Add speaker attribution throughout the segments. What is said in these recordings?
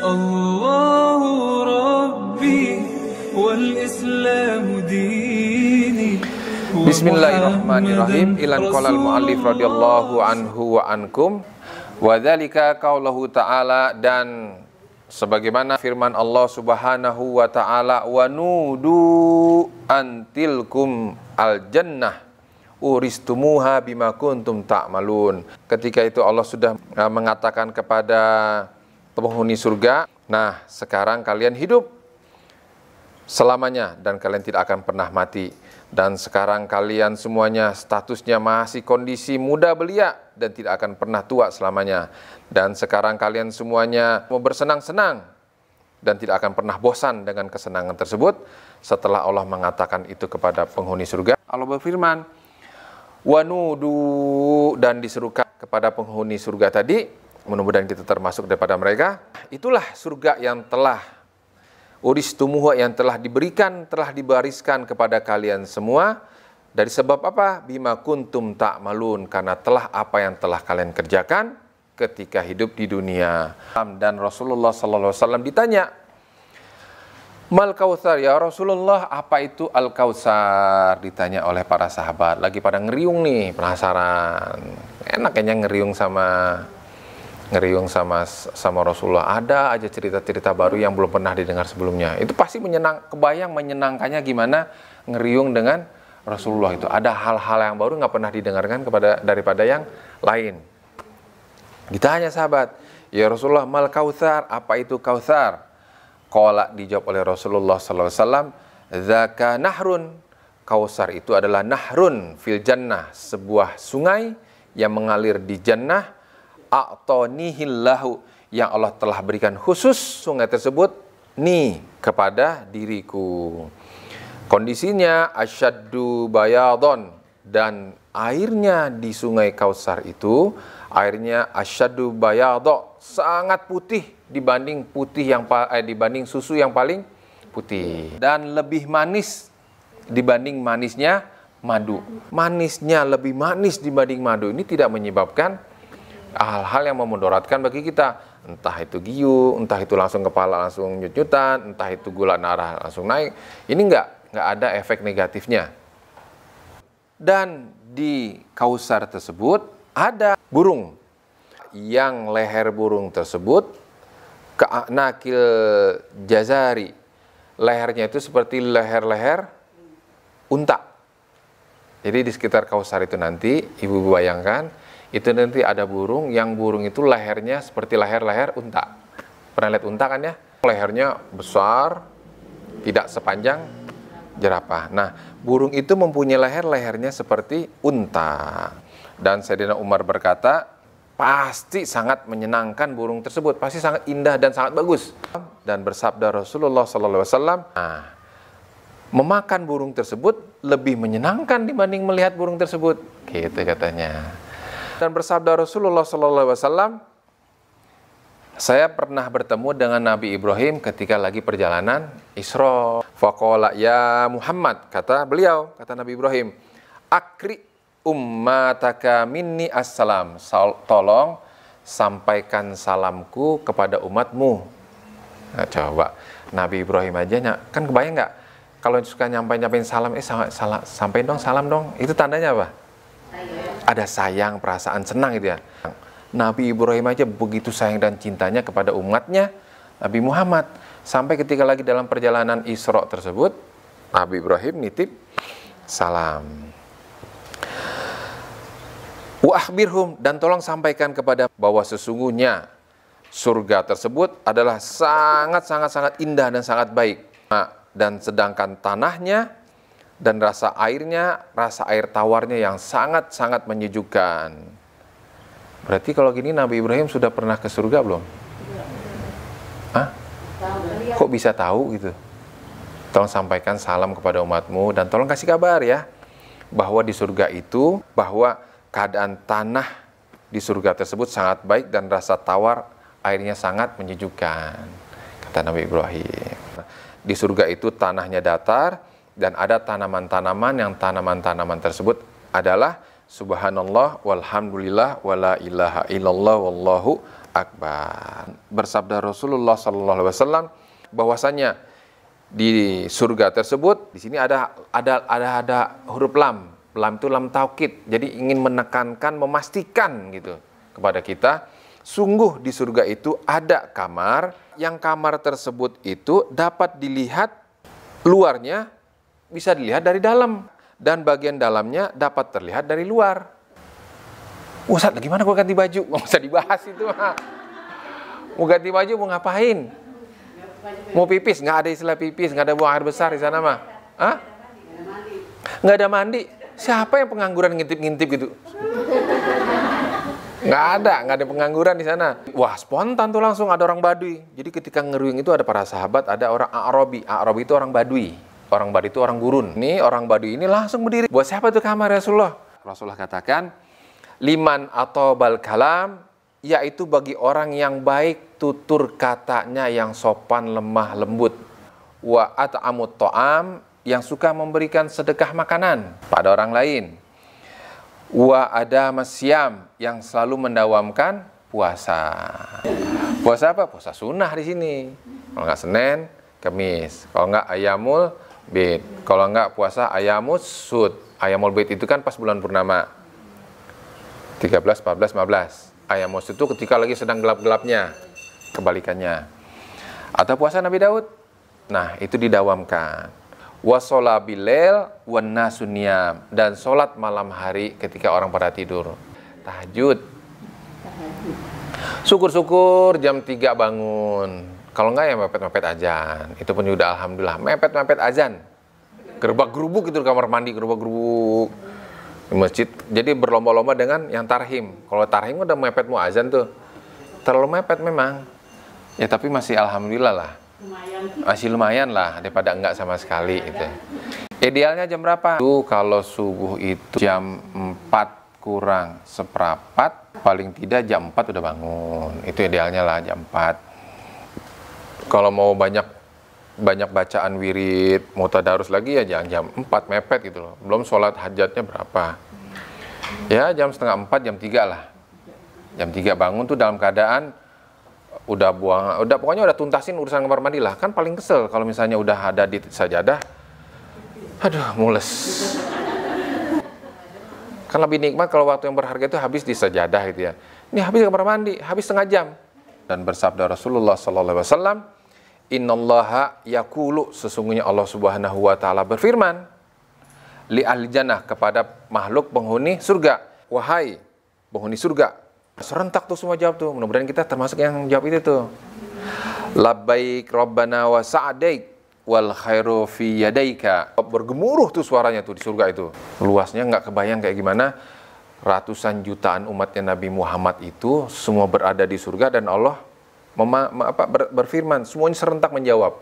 Speaker 1: الله ربي والإسلام ديني.
Speaker 2: Bismillahirrahmanirrahim. Ilan qolal mu'allif radhiyallahu anhu wa ankum. Wa dzalika qaulahu ta'ala, dan sebagaimana firman Allah Subhanahu wa ta'ala, wa nudu antilkum al-jannah uristumuha bima kuntum ta'malun. Ketika itu Allah sudah mengatakan kepada penghuni surga, nah sekarang kalian hidup selamanya dan kalian tidak akan pernah mati. Dan sekarang kalian semuanya statusnya masih kondisi muda belia dan tidak akan pernah tua selamanya. Dan sekarang kalian semuanya mau bersenang-senang dan tidak akan pernah bosan dengan kesenangan tersebut. Setelah Allah mengatakan itu kepada penghuni surga, Allah berfirman, wanudu, dan diserukan kepada penghuni surga tadi, mudah-mudahan kita termasuk daripada mereka. Itulah surga yang telah uristumuha, yang telah diberikan, telah dibariskan kepada kalian semua. Dari sebab apa? Bima kuntum ta'malun, karena telah apa yang telah kalian kerjakan ketika hidup di dunia. Dan Rasulullah SAW ditanya, mal kautsar ya Rasulullah, apa itu al kautsar? Ditanya oleh para sahabat, lagi pada ngeriung nih, penasaran. Enak kayaknya ngeriung sama Rasulullah. Ada aja cerita-cerita baru yang belum pernah didengar sebelumnya. Itu pasti kebayang menyenangkannya gimana ngeriung dengan Rasulullah itu. Ada hal-hal yang baru nggak pernah didengarkan daripada yang lain. Ditanya sahabat, ya Rasulullah, mal kautsar, apa itu kautsar? Qala, dijawab oleh Rasulullah SAW, dzaka nahrun. Kautsar itu adalah nahrun fil jannah, sebuah sungai yang mengalir di jannah. A'tonihillahu, yang Allah telah berikan khusus sungai tersebut ni kepada diriku. Kondisinya asyaddu bayadon, dan airnya di sungai Kautsar itu airnya asyaddu bayado, sangat putih dibanding susu yang paling putih, dan lebih manis dibanding manisnya madu. Manisnya lebih manis dibanding madu. Ini tidak menyebabkan hal-hal yang memudaratkan bagi kita, entah itu giu, entah itu langsung kepala langsung nyut-nyutan, entah itu gula darah langsung naik. Ini nggak ada efek negatifnya. Dan di Kautsar tersebut ada burung, yang leher burung tersebut ka'nakil jazari, lehernya itu seperti leher-leher unta. Jadi di sekitar Kautsar itu nanti ibu-ibu bayangkan, itu nanti ada burung, yang burung itu lehernya seperti leher-leher unta. Pernah lihat unta kan ya? Lehernya besar, tidak sepanjang jerapah. Nah, burung itu mempunyai lehernya seperti unta. Dan Sayyidina Umar berkata, pasti sangat menyenangkan burung tersebut, pasti sangat indah dan sangat bagus. Dan bersabda Rasulullah SAW, nah, memakan burung tersebut lebih menyenangkan dibanding melihat burung tersebut. Gitu katanya. Dan bersabda Rasulullah SAW, saya pernah bertemu dengan Nabi Ibrahim ketika lagi perjalanan Isra. Faqala ya Muhammad, kata Nabi Ibrahim, akri ummataka minni assalam, tolong sampaikan salamku kepada umatmu. Nah, coba Nabi Ibrahim aja, kan kebayang nggak kalau suka nyampein salam, sampein dong salam dong, itu tandanya apa? Ada sayang, perasaan senang gitu ya. Nabi Ibrahim aja begitu sayang dan cintanya kepada umatnya Nabi Muhammad, sampai ketika lagi dalam perjalanan Isra tersebut, Nabi Ibrahim nitip salam. Wa akhbirhum, dan tolong sampaikan kepada bahwa sesungguhnya surga tersebut adalah sangat indah dan sangat baik. Nah, dan sedangkan tanahnya dan rasa air tawarnya yang sangat menyejukkan. Berarti kalau gini Nabi Ibrahim sudah pernah ke surga belum? Hah? Kok bisa tahu gitu? Tolong sampaikan salam kepada umatmu dan tolong kasih kabar ya, bahwa di surga itu, bahwa keadaan tanah di surga tersebut sangat baik dan rasa tawar airnya sangat menyejukkan, kata Nabi Ibrahim. Di surga itu tanahnya datar, dan ada tanaman-tanaman yang tanaman-tanaman tersebut adalah subhanallah walhamdulillah wala ilaha illallah wallahu akbar. Bersabda Rasulullah sallallahu alaihi wasallam bahwasanya di surga tersebut, di sini ada huruf lam. Lam itu lam taukid. Jadi ingin menekankan, memastikan gitu kepada kita, sungguh di surga itu ada kamar, yang kamar tersebut itu dapat dilihat luarnya, bisa dilihat dari dalam, dan bagian dalamnya dapat terlihat dari luar. Ustaz, gimana gue ganti baju? Nggak usah dibahas itu. Mau ganti baju, mau ngapain? Mau pipis? Nggak ada istilah pipis, nggak ada buang air besar di sana mah. Hah? Nggak ada mandi. Siapa yang pengangguran ngintip-ngintip gitu? Nggak ada pengangguran di sana. Wah, spontan tuh langsung ada orang Baduy. Jadi ketika ngeruyung itu ada para sahabat, ada orang A'rabi. A'rabi itu orang Baduy. Orang Baduy itu orang gurun. Ini orang Baduy ini langsung berdiri. Buat siapa tuh kamar Rasulullah? Rasulullah katakan, liman atau bal kalam, yaitu bagi orang yang baik tutur katanya, yang sopan lemah lembut. Wa at'amut ta'am, yang suka memberikan sedekah makanan pada orang lain. Wa ada masyam, yang selalu mendawamkan puasa. Puasa apa? Puasa sunnah di sini. Kalau nggak Senin, Kamis. Kalau nggak Ayamul Bid. Kalau nggak puasa Ayamus Sud. Ayamul Bid itu kan pas bulan purnama. 13, 14, 15. Ayamus itu ketika lagi sedang gelap-gelapnya. Kebalikannya. Atau puasa Nabi Daud. Nah, itu didawamkan. Wasola bilel wanasunyam, dan sholat malam hari ketika orang pada tidur. Tahajud. Syukur-syukur jam 3 bangun. Kalau enggak ya mepet-mepet azan. Itu pun udah alhamdulillah. Mepet-mepet azan. Gerubak-gerubuk itu di kamar mandi, gerubak-gerubuk di masjid. Jadi berlomba-lomba dengan yang tarhim. Kalau tarhim udah mepet mau azan tuh. Terlalu mepet memang. Ya tapi masih alhamdulillah lah. Masih lumayan lah daripada enggak sama sekali gitu. Idealnya jam berapa? Itu kalau subuh itu jam 4 kurang seperempat, paling tidak jam 4 udah bangun. Itu idealnya lah jam 4. Kalau mau banyak bacaan wirid, mau tadarus lagi ya jangan jam 4, mepet gitu loh. Belum sholat hajatnya berapa. Ya jam setengah 4, jam 3 lah. Jam 3 bangun tuh dalam keadaan pokoknya udah tuntasin urusan kamar mandi lah. Kan paling kesel kalau misalnya udah ada di sajadah, aduh mules. Kan lebih nikmat kalau waktu yang berharga itu habis di sajadah gitu ya. Ini habis di kamar mandi, habis setengah jam. Dan bersabda Rasulullah sallallahu alaihi wasallam, innallaha yaqulu, sesungguhnya Allah Subhanahu wa taala berfirman, li ahli jannah, kepada makhluk penghuni surga, wahai penghuni surga. Serentak tuh semua jawab tuh. Mudah-mudahan kita termasuk yang jawab itu tuh. Labbaik Rabbana wa sa'daik wal khairu fi yadaika. Bergemuruh tuh suaranya tuh di surga itu. Luasnya nggak kebayang kayak gimana. Ratusan jutaan umatnya Nabi Muhammad itu semua berada di surga, dan Allah berfirman, semuanya serentak menjawab.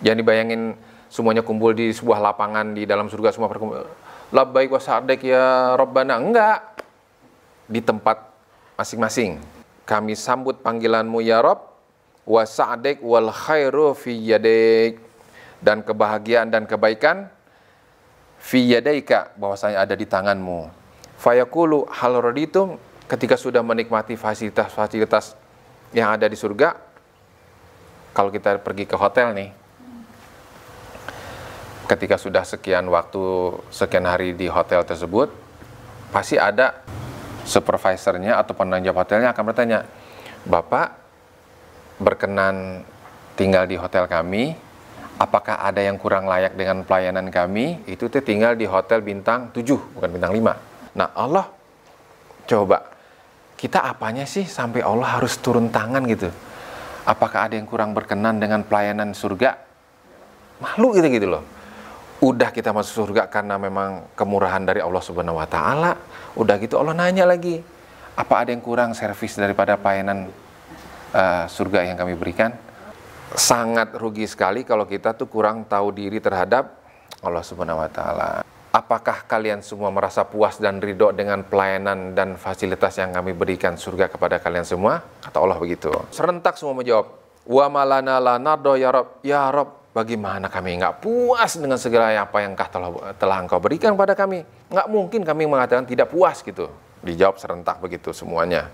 Speaker 2: Jangan dibayangin semuanya kumpul di sebuah lapangan di dalam surga semua berkumpul. Labbaik wa sa'daik ya Rabbana. Enggak. Di tempat masing-masing. Kami sambut panggilanmu ya Rabb, wa sa'daik wal khairu fi yadaik, dan kebahagiaan dan kebaikan fi yadaika, bahwasanya ada di tanganmu. Fayaqulu hal raditum, ketika sudah menikmati fasilitas-fasilitas yang ada di surga. Kalau kita pergi ke hotel nih, ketika sudah sekian waktu, sekian hari di hotel tersebut, pasti ada supervisornya atau penanggung jawab hotelnya akan bertanya, Bapak berkenan tinggal di hotel kami, apakah ada yang kurang layak dengan pelayanan kami? Itu tuh tinggal di hotel bintang 7, bukan bintang 5. Nah Allah, coba, kita apanya sih sampai Allah harus turun tangan gitu? Apakah ada yang kurang berkenan dengan pelayanan surga? Malu gitu loh. Udah kita masuk surga karena memang kemurahan dari Allah Subhanahu wa taala. Udah gitu Allah nanya lagi, apa ada yang kurang servis daripada pelayanan surga yang kami berikan? Sangat rugi sekali kalau kita tuh kurang tahu diri terhadap Allah Subhanahu wa taala. Apakah kalian semua merasa puas dan ridho dengan pelayanan dan fasilitas yang kami berikan surga kepada kalian semua? Kata Allah begitu. Serentak semua menjawab, wa malana la nardo ya Rabb, ya Rabb, bagaimana kami nggak puas dengan segala apa yang telah engkau berikan pada kami? Nggak mungkin kami mengatakan tidak puas gitu. Dijawab serentak begitu semuanya.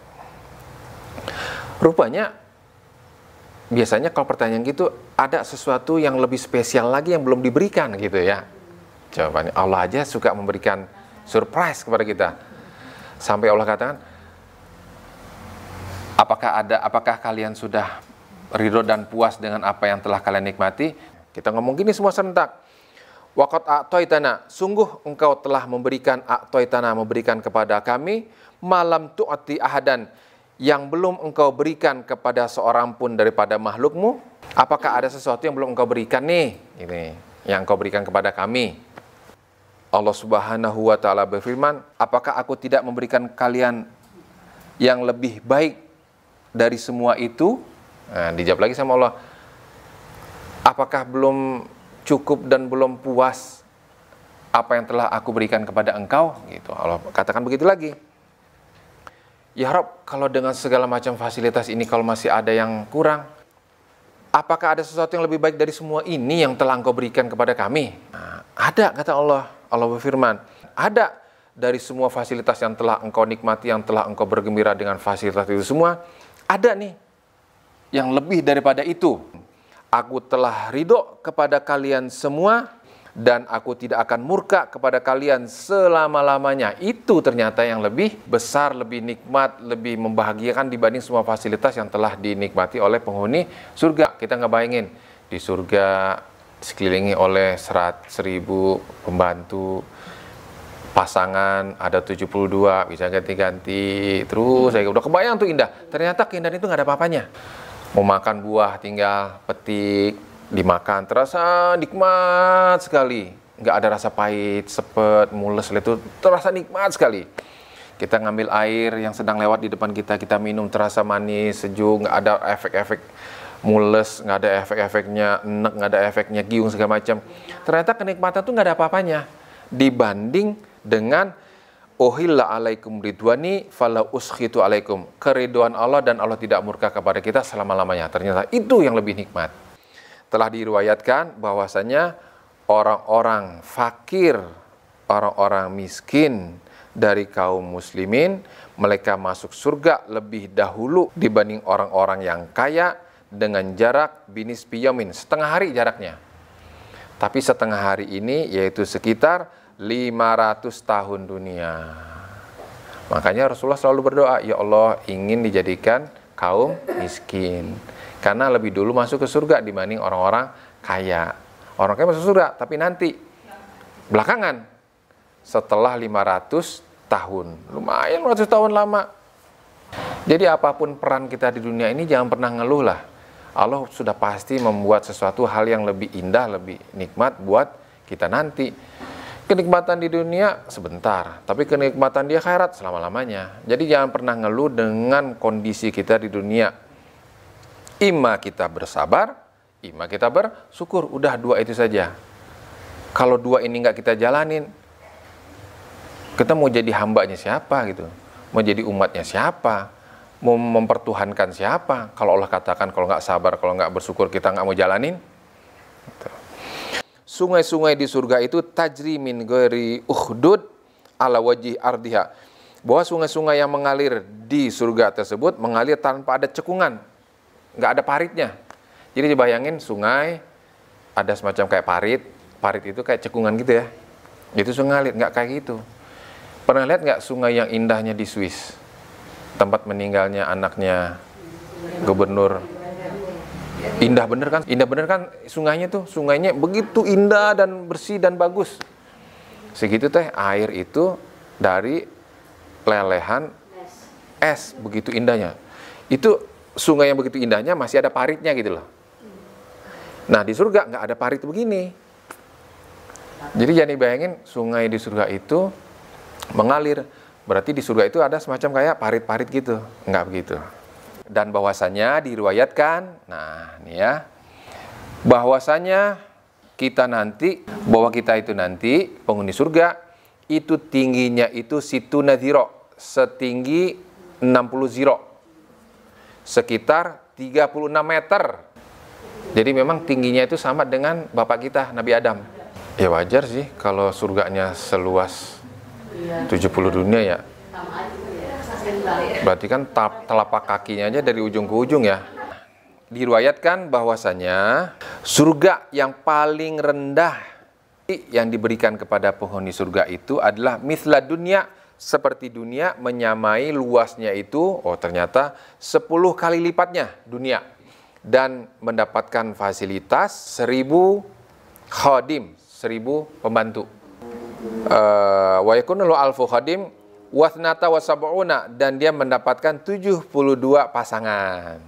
Speaker 2: Rupanya biasanya kalau pertanyaan gitu ada sesuatu yang lebih spesial lagi yang belum diberikan gitu ya. Jawabannya Allah aja suka memberikan surprise kepada kita. Sampai Allah katakan, apakah kalian sudah ridho dan puas dengan apa yang telah kalian nikmati? Kita ngomong gini semua serentak. Waqad a'taitana, sungguh engkau telah memberikan memberikan kepada kami malam tu'ati ahadan, yang belum engkau berikan kepada seorang pun daripada makhlukmu. Apakah ada sesuatu yang belum engkau berikan nih? Ini yang engkau berikan kepada kami. Allah Subhanahu wa ta'ala berfirman, apakah aku tidak memberikan kalian yang lebih baik dari semua itu? Nah, dijawab lagi sama Allah, apakah belum cukup dan belum puas apa yang telah aku berikan kepada engkau? Gitu. Allah katakan begitu lagi. Ya Rabb, kalau dengan segala macam fasilitas ini kalau masih ada yang kurang, apakah ada sesuatu yang lebih baik dari semua ini yang telah engkau berikan kepada kami? Nah, ada, kata Allah. Allah berfirman, ada dari semua fasilitas yang telah engkau nikmati, yang telah engkau bergembira dengan fasilitas itu semua, ada nih yang lebih daripada itu. Aku telah ridho kepada kalian semua, dan aku tidak akan murka kepada kalian selama-lamanya. Itu ternyata yang lebih besar, lebih nikmat, lebih membahagiakan dibanding semua fasilitas yang telah dinikmati oleh penghuni surga. Kita ngebayangin di surga sekelilingi oleh 100.000 pembantu, pasangan ada 72, bisa ganti-ganti terus. Saya udah kebayang tuh indah. Ternyata keindahan itu nggak ada apa-apanya. Mau makan buah tinggal petik, dimakan terasa nikmat sekali, nggak ada rasa pahit, sepet, mules, itu terasa nikmat sekali. Kita ngambil air yang sedang lewat di depan kita, kita minum terasa manis, sejuk, nggak ada efek-efek mules, nggak ada efek-efeknya enek, nggak ada efeknya giung segala macam. Ternyata kenikmatan tuh nggak ada apa-apanya dibanding dengan uhilla alaikum ridwani fala uskhitu alaikum, keriduan Allah dan Allah tidak murka kepada kita selama-lamanya. Ternyata itu yang lebih nikmat. Telah diriwayatkan bahwasanya orang-orang fakir, orang-orang miskin dari kaum muslimin, mereka masuk surga lebih dahulu dibanding orang-orang yang kaya dengan jarak binisfi yaumin, setengah hari jaraknya. Tapi setengah hari ini yaitu sekitar 500 tahun dunia. Makanya Rasulullah selalu berdoa, ya Allah ingin dijadikan kaum miskin, karena lebih dulu masuk ke surga dibanding orang-orang kaya. Orang kaya masuk surga, tapi nanti belakangan setelah 500 tahun. Lumayan 500 tahun lama. Jadi apapun peran kita di dunia ini jangan pernah ngeluh lah. Allah sudah pasti membuat sesuatu hal yang lebih indah, lebih nikmat buat kita nanti. Kenikmatan di dunia sebentar, tapi kenikmatan di akhirat selama-lamanya. Jadi jangan pernah ngeluh dengan kondisi kita di dunia. Ima kita bersabar, ima kita bersyukur. Udah dua itu saja. Kalau dua ini nggak kita jalanin, kita mau jadi hambanya siapa gitu? Mau jadi umatnya siapa? Mau mempertuhankan siapa? Kalau Allah katakan kalau nggak sabar, kalau nggak bersyukur kita nggak mau jalanin. Gitu. Sungai-sungai di surga itu tajri min ghairi ukhdud ala wajhi ardiha. Bahwa sungai-sungai yang mengalir di surga tersebut mengalir tanpa ada cekungan. Nggak ada paritnya. Jadi dibayangin sungai ada semacam kayak parit. Parit itu kayak cekungan gitu ya. Itu sungai ngalir, nggak kayak gitu. Pernah lihat nggak sungai yang indahnya di Swiss? Tempat meninggalnya anaknya gubernur. Indah bener kan? Indah bener kan sungainya tuh? Sungainya begitu indah dan bersih dan bagus. Segitu teh air itu dari lelehan es, begitu indahnya. Itu sungai yang begitu indahnya masih ada paritnya gitu loh. Nah di surga nggak ada parit begini. Jadi jangan dibayangin sungai di surga itu mengalir. Berarti di surga itu ada semacam kayak parit-parit gitu. Nggak begitu. Dan bahwasanya diriwayatkan, nah ini ya, bahwasanya bahwa kita itu nanti penghuni surga itu tingginya itu situ nadhiro, setinggi 60 ziro, sekitar 36 meter. Jadi memang tingginya itu sama dengan bapak kita Nabi Adam. Ya wajar sih kalau surganya seluas 70 dunia ya. Berarti kan telapak kakinya aja dari ujung ke ujung ya. Diriwayatkan bahwasanya surga yang paling rendah yang diberikan kepada penghuni surga itu adalah mithla dunia, seperti dunia, menyamai luasnya itu, oh ternyata 10 kali lipatnya dunia, dan mendapatkan fasilitas 1000 khadim, 1000 pembantu. Wa yakunu alfu khadim wathnata wa sab'una, dan dia mendapatkan 72 pasangan.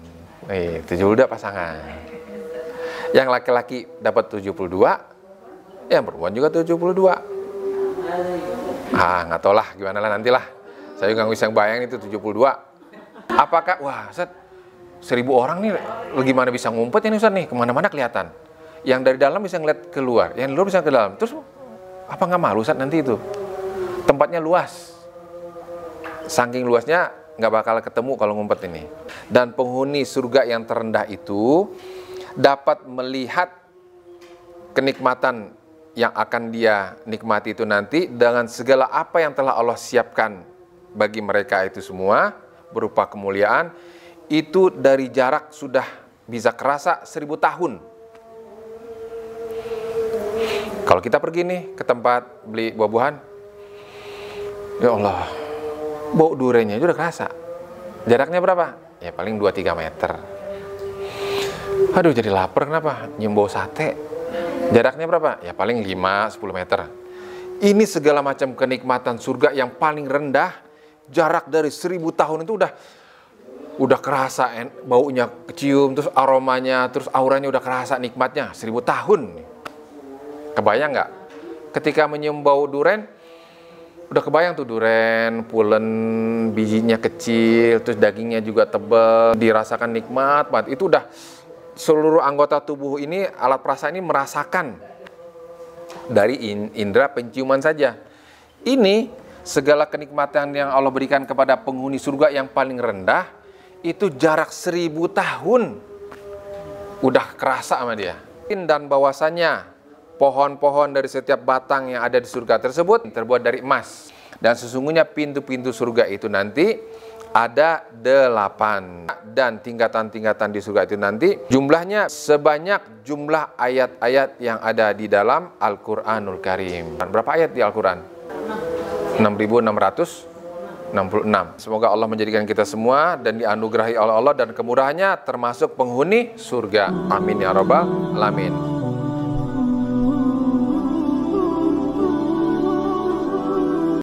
Speaker 2: 72 pasangan. Yang laki-laki dapat 72, yang perempuan juga 72. Nggak tahu lah gimana lah, nantilah. Saya juga nggak bisa bayangin itu 72. Apakah, wah Ustaz, 1000 orang nih gimana bisa ngumpet ya nih Ustaz nih, kemana-mana kelihatan. Yang dari dalam bisa ngeliat keluar, yang luar bisa ke dalam. Terus apa nggak malu Ustaz nanti itu? Tempatnya luas. Saking luasnya nggak bakal ketemu kalau ngumpet ini. Dan penghuni surga yang terendah itu dapat melihat kenikmatan yang akan dia nikmati itu nanti dengan segala apa yang telah Allah siapkan bagi mereka itu semua berupa kemuliaan, itu dari jarak sudah bisa kerasa 1000 tahun. Kalau kita pergi nih ke tempat beli buah-buahan, ya Allah, bau duriannya itu udah kerasa. Jaraknya berapa? Ya paling 2-3 meter. Aduh jadi lapar, kenapa? Nyium bau sate. Jaraknya berapa? Ya paling 5-10 meter. Ini segala macam kenikmatan surga yang paling rendah, jarak dari 1000 tahun itu udah kerasa baunya kecium, terus aromanya, terus auranya udah kerasa nikmatnya 1000 tahun. Kebayang nggak? Ketika menyium bau duren, udah kebayang tuh duren, pulen, bijinya kecil, terus dagingnya juga tebal, dirasakan nikmat banget. Itu udah seluruh anggota tubuh ini, alat perasa ini merasakan dari indera penciuman saja. Ini segala kenikmatan yang Allah berikan kepada penghuni surga yang paling rendah, itu jarak 1000 tahun udah kerasa sama dia. Dan bahwasanya pohon-pohon dari setiap batang yang ada di surga tersebut terbuat dari emas. Dan sesungguhnya pintu-pintu surga itu nanti ada 8. Dan tingkatan-tingkatan di surga itu nanti jumlahnya sebanyak jumlah ayat-ayat yang ada di dalam Al-Quranul Karim. Berapa ayat di Al-Quran? 6.666. Semoga Allah menjadikan kita semua dan dianugerahi oleh Allah dan kemurahannya termasuk penghuni surga. Amin ya rabbal alamin.